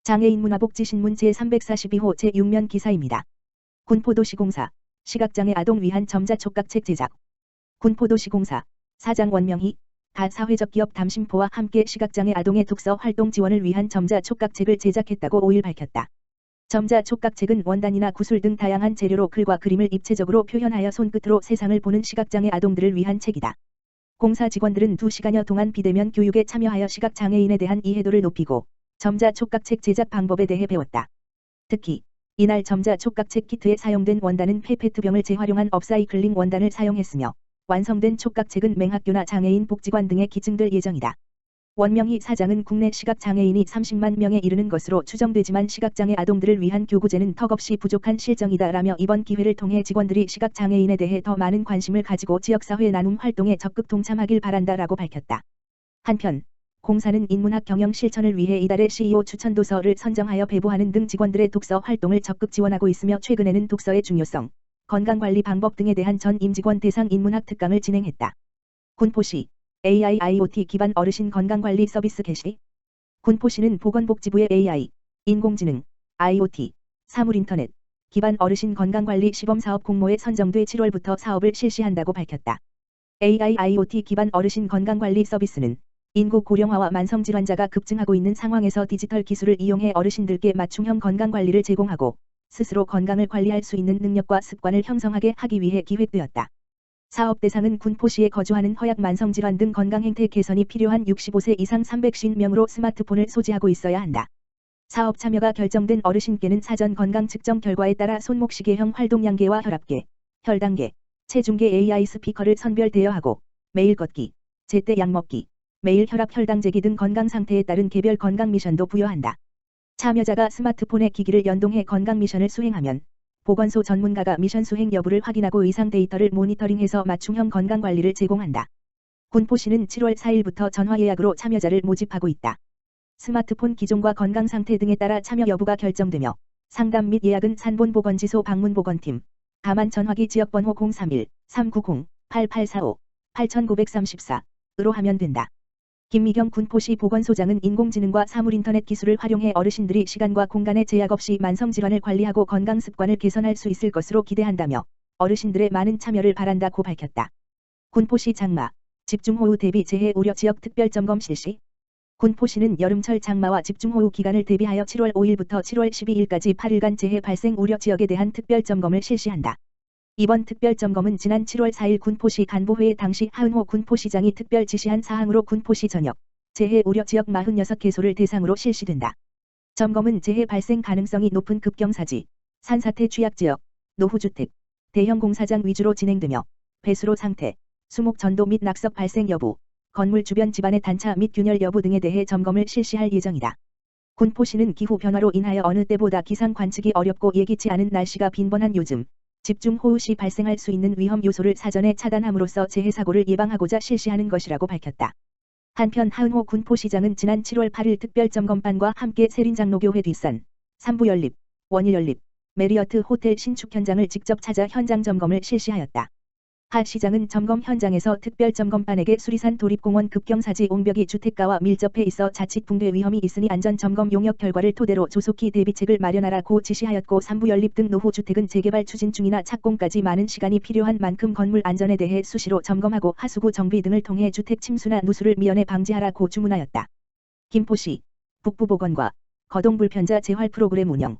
장애인 문화복지신문 제342호 제6면 기사입니다. 군포도시공사 시각장애 아동 위한 점자 촉각책 제작. 군포도시공사 사장 원명희 가 사회적 기업 담심포와 함께 시각장애 아동의 독서 활동 지원을 위한 점자 촉각책을 제작했다고 5일 밝혔다. 점자 촉각책은 원단이나 구슬 등 다양한 재료로 글과 그림을 입체적으로 표현하여 손끝으로 세상을 보는 시각장애 아동들을 위한 책이다. 공사 직원들은 2시간여 동안 비대면 교육에 참여하여 시각장애인에 대한 이해도를 높이고 점자 촉각책 제작 방법에 대해 배웠다. 특히 이날 점자 촉각책 키트에 사용된 원단은 페페트병을 재활용한 업사이클링 원단을 사용했으며 완성된 촉각책은 맹학교나 장애인 복지관 등에 기증될 예정이다. 원명희 사장은 국내 시각장애인이 30만 명에 이르는 것으로 추정되지만 시각장애 아동들을 위한 교구제는 턱없이 부족한 실정이다라며 이번 기회를 통해 직원들이 시각장애인에 대해 더 많은 관심을 가지고 지역사회 나눔 활동에 적극 동참하길 바란다라고 밝혔다. 한편 공사는 인문학 경영 실천을 위해 이달에 CEO 추천 도서를 선정하여 배부하는 등 직원들의 독서 활동을 적극 지원하고 있으며 최근에는 독서의 중요성, 건강관리 방법 등에 대한 전 임직원 대상 인문학 특강을 진행했다. 군포시 AI IoT 기반 어르신 건강관리 서비스 개시. 군포시는 보건복지부의 AI, 인공지능, IoT, 사물인터넷 기반 어르신 건강관리 시범사업 공모에 선정돼 7월부터 사업을 실시한다고 밝혔다. AI IoT 기반 어르신 건강관리 서비스는 인구 고령화와 만성질환자가 급증하고 있는 상황에서 디지털 기술을 이용해 어르신들께 맞춤형 건강관리를 제공하고 스스로 건강을 관리할 수 있는 능력과 습관을 형성하게 하기 위해 기획되었다. 사업 대상은 군포시에 거주하는 허약 만성질환 등 건강행태 개선이 필요한 65세 이상 350명으로 스마트폰을 소지하고 있어야 한다. 사업 참여가 결정된 어르신께는 사전 건강 측정 결과에 따라 손목시계형 활동량계와 혈압계, 혈당계, 체중계 AI 스피커를 선별 대여하고 매일 걷기, 제때 약 먹기, 매일 혈압 혈당 재기 등 건강 상태에 따른 개별 건강 미션도 부여한다. 참여자가 스마트폰에 기기를 연동해 건강 미션을 수행하면 보건소 전문가가 미션 수행 여부를 확인하고 의상 데이터를 모니터링해서 맞춤형 건강관리를 제공한다. 군포시는 7월 4일부터 전화 예약으로 참여자를 모집하고 있다. 스마트폰 기종과 건강 상태 등에 따라 참여 여부가 결정되며 상담 및 예약은 산본보건지소 방문보건팀, 다만 전화기 지역번호 031-390-8845, 8934으로 하면 된다. 김미경 군포시 보건소장은 인공지능과 사물인터넷 기술을 활용해 어르신들이 시간과 공간의 제약 없이 만성질환을 관리하고 건강 습관을 개선할 수 있을 것으로 기대한다며 어르신들의 많은 참여를 바란다고 밝혔다. 군포시 장마, 집중호우 대비 재해 우려 지역 특별점검 실시. 군포시는 여름철 장마와 집중호우 기간을 대비하여 7월 5일부터 7월 12일까지 8일간 재해 발생 우려 지역에 대한 특별점검을 실시한다. 이번 특별점검은 지난 7월 4일 군포시 간부회의 당시 하은호 군포시장이 특별 지시한 사항으로 군포시 전역, 재해 우려 지역 46개소를 대상으로 실시된다. 점검은 재해 발생 가능성이 높은 급경사지, 산사태 취약지역, 노후주택, 대형 공사장 위주로 진행되며 배수로 상태, 수목 전도 및 낙석 발생 여부, 건물 주변 집안의 단차 및 균열 여부 등에 대해 점검을 실시할 예정이다. 군포시는 기후 변화로 인하여 어느 때보다 기상 관측이 어렵고 예기치 않은 날씨가 빈번한 요즘, 집중호우 시 발생할 수 있는 위험 요소를 사전에 차단함으로써 재해 사고를 예방하고자 실시하는 것이라고 밝혔다. 한편 하은호 군포시장은 지난 7월 8일 특별점검반과 함께 세린장로교회 뒷산, 삼부연립, 원일연립, 메리어트 호텔 신축 현장을 직접 찾아 현장 점검을 실시하였다. 하 시장은 점검 현장에서 특별점검반에게 수리산 도립공원 급경사지 옹벽이 주택가와 밀접해 있어 자칫 붕괴 위험이 있으니 안전점검 용역 결과를 토대로 조속히 대비책을 마련하라고 지시하였고 삼부연립 등 노후주택은 재개발 추진 중이나 착공까지 많은 시간이 필요한 만큼 건물 안전에 대해 수시로 점검하고 하수구 정비 등을 통해 주택 침수나 누수를 미연에 방지하라고 주문하였다. 김포시 북부보건과 거동불편자 재활 프로그램 운영.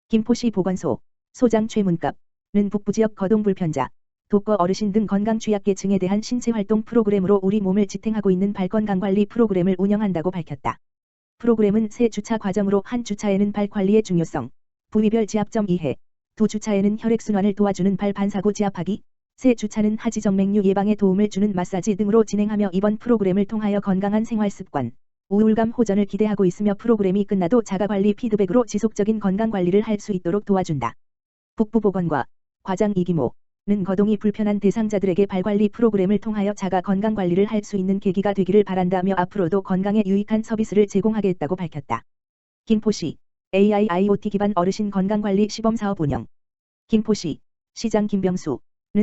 김포시 보건소 소장 최문갑은 북부지역 거동불편자, 독거 어르신 등 건강 취약계층에 대한 신체활동 프로그램으로 우리 몸을 지탱하고 있는 발건강관리 프로그램을 운영한다고 밝혔다. 프로그램은 세 주차 과정으로 한 주차에는 발 관리의 중요성, 부위별 지압점 이해, 두 주차에는 혈액순환을 도와주는 발 반사고 지압하기, 세 주차는 하지정맥류 예방에 도움을 주는 마사지 등으로 진행하며 이번 프로그램을 통하여 건강한 생활습관, 우울감 호전을 기대하고 있으며 프로그램이 끝나도 자가관리 피드백으로 지속적인 건강관리를 할 수 있도록 도와준다. 북부보건과 과장 이기모 는 거동이 불편한 대상자들에게 발관리 프로그램을 통하여 자가 건강관리를 할 수 있는 계기가 되기를 바란다며 앞으로도 건강에 유익한 서비스를 제공하겠다고 밝혔다. 김포시 AI IoT 기반 어르신 건강관리 시범사업 운영. 김포시 시장 김병수는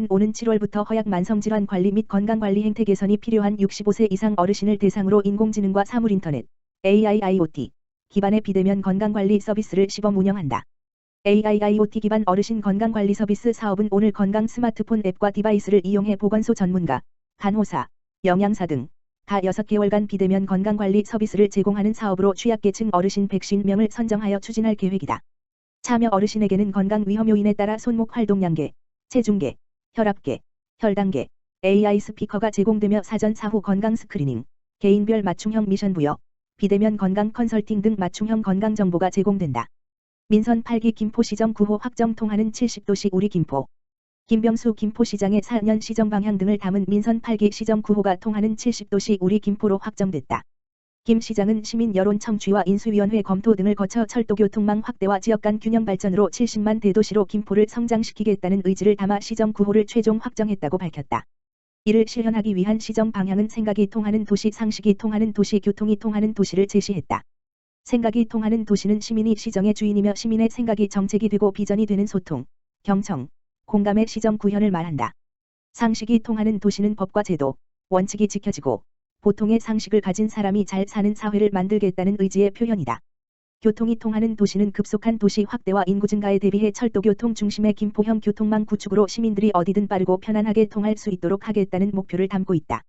오는 7월부터 허약 만성질환 관리 및 건강관리 행태 개선이 필요한 65세 이상 어르신을 대상으로 인공지능과 사물인터넷 AI IoT 기반의 비대면 건강관리 서비스를 시범 운영한다. AIoT 기반 어르신 건강관리 서비스 사업은 오늘 건강 스마트폰 앱과 디바이스를 이용해 보건소 전문가, 간호사, 영양사 등 다 6개월간 비대면 건강관리 서비스를 제공하는 사업으로 취약계층 어르신 150명을 선정하여 추진할 계획이다. 참여 어르신에게는 건강 위험 요인에 따라 손목 활동량계, 체중계, 혈압계, 혈당계, AI 스피커가 제공되며 사전 사후 건강 스크리닝, 개인별 맞춤형 미션 부여, 비대면 건강 컨설팅 등 맞춤형 건강 정보가 제공된다. 민선 8기 김포시정 9호 확정 통하는 70도시 우리 김포. 김병수 김포시장의 4년 시정 방향 등을 담은 민선 8기 시정 9호가 통하는 70도시 우리 김포로 확정됐다. 김 시장은 시민 여론 청취와 인수위원회 검토 등을 거쳐 철도교통망 확대와 지역 간 균형 발전으로 70만 대도시로 김포를 성장시키겠다는 의지를 담아 시정 9호를 최종 확정했다고 밝혔다. 이를 실현하기 위한 시정 방향은 생각이 통하는 도시, 상식이 통하는 도시, 교통이 통하는 도시를 제시했다. 생각이 통하는 도시는 시민이 시정의 주인이며 시민의 생각이 정책이 되고 비전이 되는 소통, 경청, 공감의 시정 구현을 말한다. 상식이 통하는 도시는 법과 제도, 원칙이 지켜지고 보통의 상식을 가진 사람이 잘 사는 사회를 만들겠다는 의지의 표현이다. 교통이 통하는 도시는 급속한 도시 확대와 인구 증가에 대비해 철도교통 중심의 김포형 교통망 구축으로 시민들이 어디든 빠르고 편안하게 통할 수 있도록 하겠다는 목표를 담고 있다.